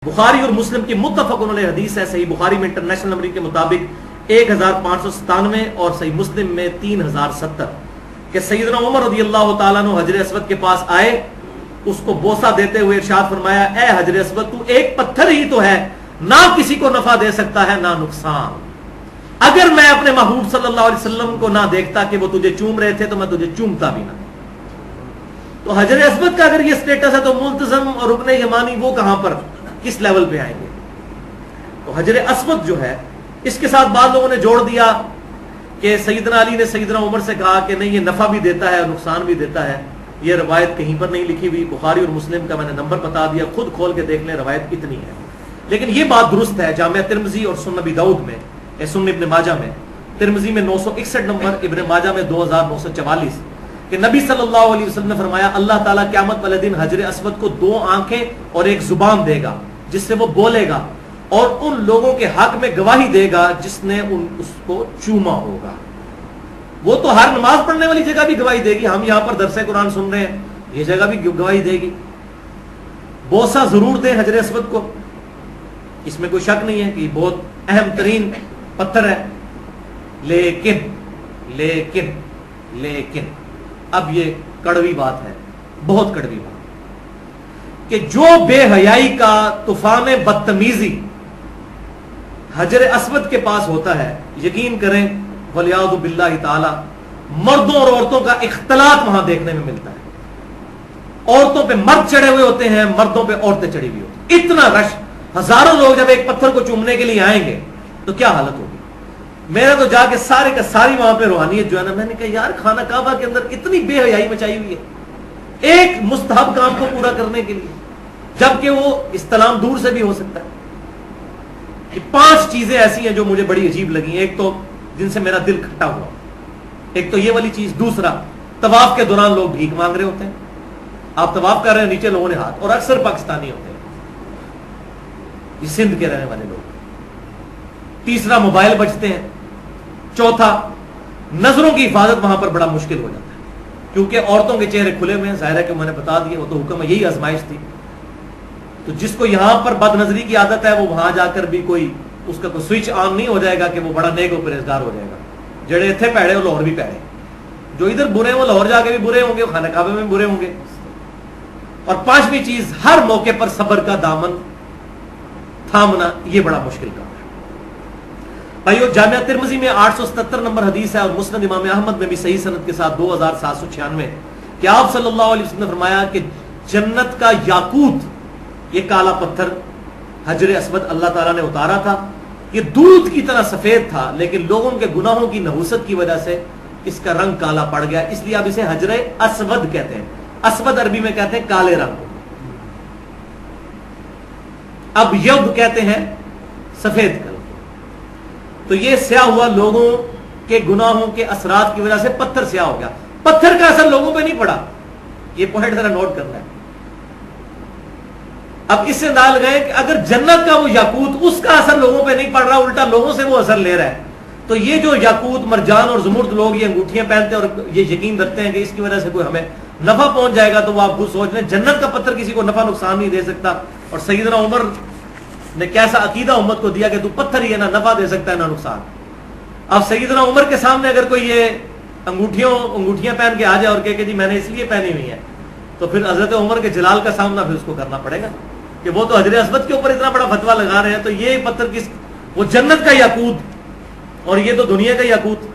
بخاری اور مسلم کی متفق علیہ حدیث ہے، صحیح بخاری میں انٹرنیشنل نمبر کے مطابق 1597 اور صحیح مسلم میں 3070 کہ سیدنا عمر رضی اللہ تعالیٰ عنہ حجر اسود کے پاس آئے، اس کو بوسہ دیتے ہوئے ارشاد فرمایا، اے حجر اسود تو ایک پتھر ہی تو ہے، نہ کسی کو نفع دے سکتا ہے نہ نقصان، اگر میں اپنے محبوب صلی اللہ علیہ وسلم کو نہ دیکھتا کہ وہ تجھے چوم رہے تھے تو میں تجھے چومتا بھی نہ۔ تو حجر اسود کا اگر یہ سٹیٹس ہے تو ملتزم اور رکن یمانی وہ کہاں پر کس لیول پہ آئیں گے؟ تو حجر اسود جو ہے اس کے ساتھ بعض لوگوں نے جوڑ دیا کہ سیدنا علی نے سیدنا عمر سے کہا کہ نہیں یہ نفع بھی دیتا ہے اور نقصان بھی دیتا ہے، یہ روایت کہیں پر نہیں لکھی ہوئی، بخاری اور مسلم کا میں نے نمبر بتا دیا، خود کھول کے دیکھ لیں روایت اتنی ہے۔ لیکن یہ بات درست ہے جامعہ ترمذی اور سنن ابی داؤد میں، سنن ابن ماجہ میں، ترمذی میں 961 نمبر، ابن ماجہ میں 2944 کہ نبی صلی اللہ علیہ وسلم نے فرمایا اللہ تعالیٰ قیامت والے دن حجر اسود کو 2 آنکھیں اور ایک زبان دے گا جس سے وہ بولے گا، اور ان لوگوں کے حق میں گواہی دے گا جس نے اس کو چوما ہوگا۔ وہ تو ہر نماز پڑھنے والی جگہ بھی گواہی دے گی، ہم یہاں پر درس قرآن سن رہے ہیں یہ جگہ بھی گواہی دے گی۔ بوسہ ضرور دیں حجر اسود کو، اس میں کوئی شک نہیں ہے کہ یہ بہت اہم ترین پتھر ہے، لیکن لیکن لیکن اب یہ کڑوی بات ہے، بہت کڑوی بات، کہ جو بے حیائی کا طوفان بدتمیزی حجر اسود کے پاس ہوتا ہے، یقین کریں ولیعوذ باللہ تعالی مردوں اور عورتوں کا اختلاط وہاں دیکھنے میں ملتا ہے۔ عورتوں پہ مرد چڑھے ہوئے ہوتے ہیں، مردوں پہ عورتیں چڑھی ہوئی ہوتی ہیں، اتنا رش، ہزاروں لوگ جب ایک پتھر کو چومنے کے لیے آئیں گے تو کیا حالت ہوگی۔ میرا تو جا کے سارے کا ساری وہاں پہ روحانیت جو ہے نا، میں نے کہا یار خانہ کعبہ کے اندر اتنی بے حیائی مچائی ہوئی ہے ایک مستحب کام کو پورا کرنے کے لیے، جبکہ وہ استلام دور سے بھی ہو سکتا ہے۔ یہ 5 چیزیں ایسی ہیں جو مجھے بڑی عجیب لگی، ایک تو جن سے میرا دل کھٹا ہوا، ایک تو یہ والی چیز، دوسرا طواف کے دوران لوگ بھیک مانگ رہے ہوتے ہیں، آپ طواف کر رہے ہیں نیچے لوگوں نے ہاتھ، اور اکثر پاکستانی ہوتے ہیں، یہ سندھ کے رہنے والے لوگ۔ تیسرا موبائل بجتے ہیں۔ چوتھا نظروں کی حفاظت وہاں پر بڑا مشکل ہو جاتا ہے کیونکہ عورتوں کے چہرے کھلے ہوئے ہیں، ظاہر ہے کہ میں نے بتا دیا، وہ تو حکم ہے، یہی آزمائش تھی۔ تو جس کو یہاں پر بد نظری کی عادت ہے وہ وہاں جا کر بھی کوئی اس کا کوئی سوئچ آن نہیں ہو جائے گا کہ وہ بڑا نیک و پرہیزگار ہو جائے گا۔ جڑے اتنے پیڑے وہ لاہور بھی پیڑے، جو ادھر برے ہیں وہ لاہور جا کے بھی برے ہوں گے، خانہ کعبہ میں برے ہوں گے۔ اور 5ویں چیز، ہر موقع پر صبر کا دامن تھامنا، یہ بڑا مشکل کام ہے۔ بھائیو، جامعہ ترمذی میں 877 نمبر حدیث ہے، اور مسند امام احمد میں بھی صحیح سند کے ساتھ 2796 کہ آپ صلی اللہ علیہ وسلم نے فرمایا کہ جنت کا یاقوت، یہ کالا پتھر حجر اسود اللہ تعالیٰ نے اتارا تھا، یہ دودھ کی طرح سفید تھا، لیکن لوگوں کے گناہوں کی نحوست کی وجہ سے اس کا رنگ کالا پڑ گیا، اس لیے اب اسے حجر اسود کہتے ہیں۔ اسود عربی میں کہتے ہیں کالے رنگ، اب یود کہتے ہیں سفید کلر۔ تو یہ سیاہ ہوا لوگوں کے گناہوں کے اثرات کی وجہ سے پتھر سیاہ ہو گیا، پتھر کا اثر لوگوں پہ نہیں پڑا، یہ پوائنٹ ذرا نوٹ کرنا ہے۔ اب اس سے ڈال گئے کہ اگر جنت کا وہ یاقوت، اس کا اثر لوگوں پہ نہیں پڑ رہا، الٹا لوگوں سے وہ اثر لے رہا ہے، تو یہ جو یاقوت، مرجان اور زمرد لوگ یہ انگوٹھیاں پہنتے ہیں اور یہ یقین رکھتے ہیں کہ اس کی وجہ سے کوئی ہمیں نفع پہنچ جائے گا، تو وہ آپ خود سوچ لیں جنت کا پتھر کسی کو نفع نقصان نہیں دے سکتا۔ اور سیدنا عمر نے کیسا عقیدہ امت کو دیا کہ تو پتھر ہی ہے، نہ نفع دے سکتا ہے نہ نقصان۔ اب سیدنا عمر کے سامنے اگر کوئی یہ انگوٹھیاں پہن کے آ جائے اور کہ جی میں نے اس لیے پہنی ہوئی ہے، تو پھر حضرت عمر کے جلال کا سامنا پھر اس کو کرنا پڑے گا کہ وہ تو حجر اسود کے اوپر اتنا بڑا فتویٰ لگا رہے ہیں، تو یہ پتھر کس، وہ جنت کا یاقوت اور یہ تو دنیا کا یاقوت۔